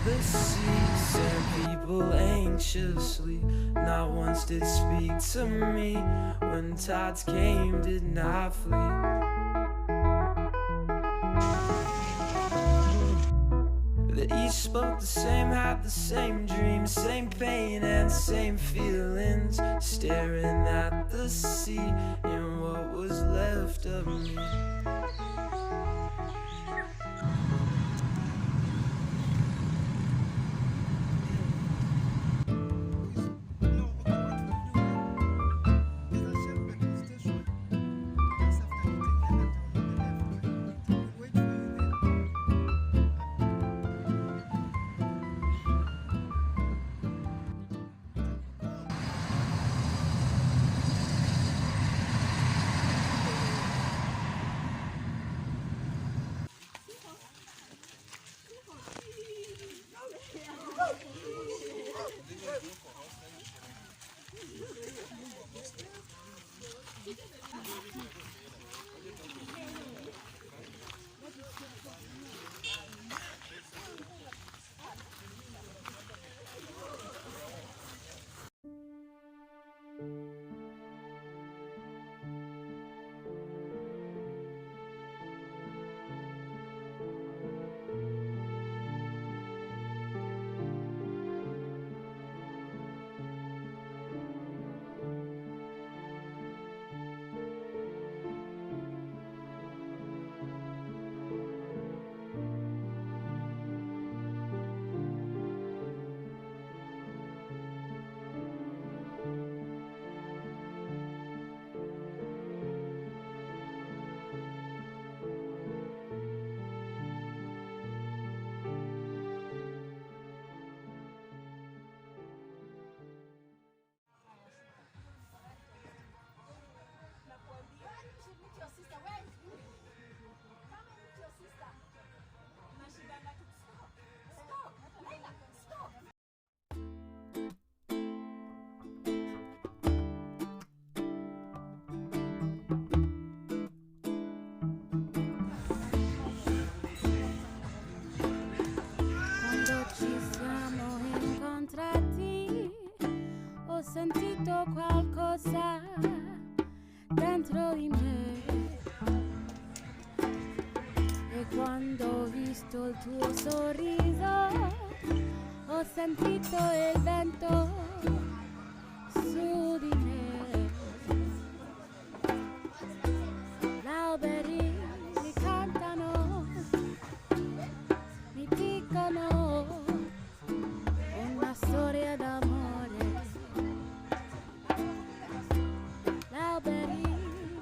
the sea, sand people anxiously. Not once did speak to me. When tides came, did not flee. That each spoke the same, had the same dreams, same pain and same feelings. Staring at the sea and what was left of me. Ho sentito qualcosa dentro di me e quando ho visto il tuo sorriso ho sentito il vento su di me. Gli alberi mi cantano, mi dicono una storia d'amore.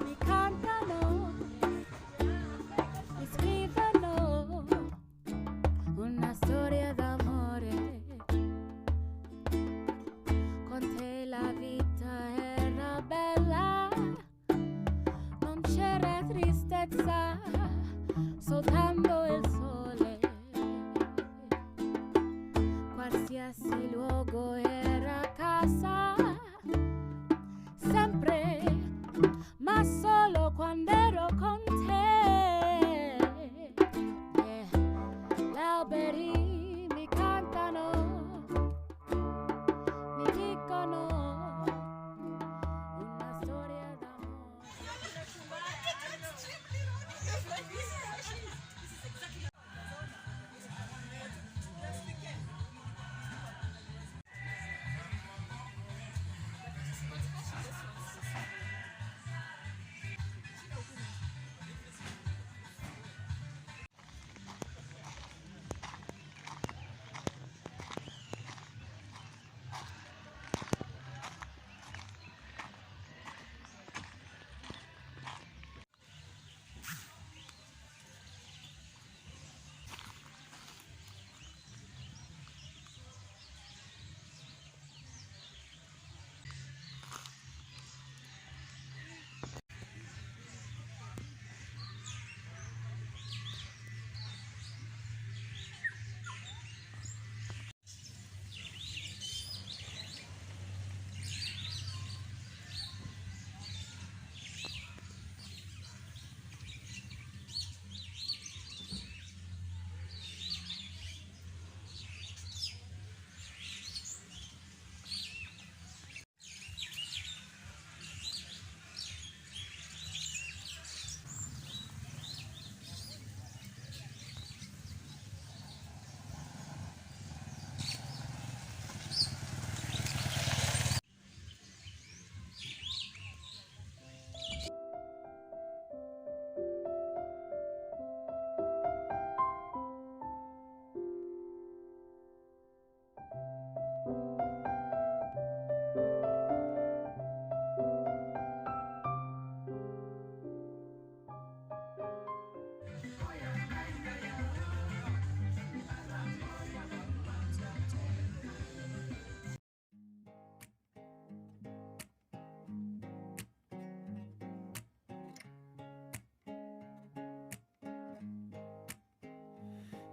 Mi cantano, mi scrivono una storia d'amore. Con te la vita è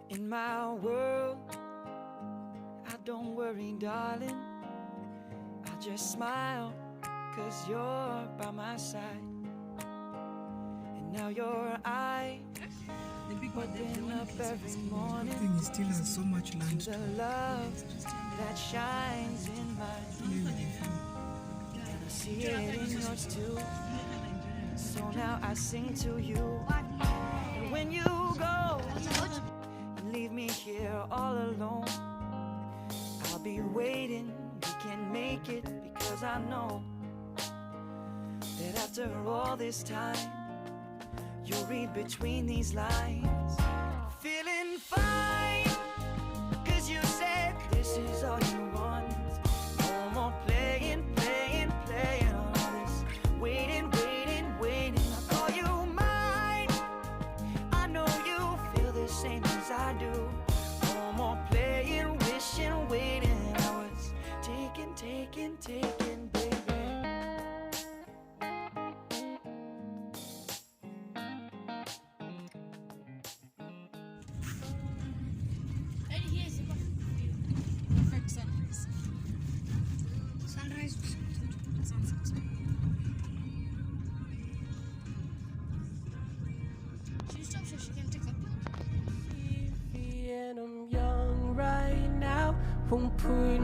In my world, I don't worry, darling. I just smile, 'cause you're by my side. And now your eyes open up every morning. He still has so much land to the love that shines in mine. And I see it in yours too. So now I sing to you. And when you go, you leave me here all alone. I'll be waiting, we can make it, because I know that after all this time, you'll read between these lines. Feeling fine, 'cause you said this is all you want. No more playing, playing, playing on all this. Waiting, waiting, waiting. I call you mine. I know you feel the same as I do. No more playing, wishing, waiting. I was taking, taking, taking, baby. perfect sunrise. Sunrise, sunset. She stop so she can take a And I'm young right now, won't put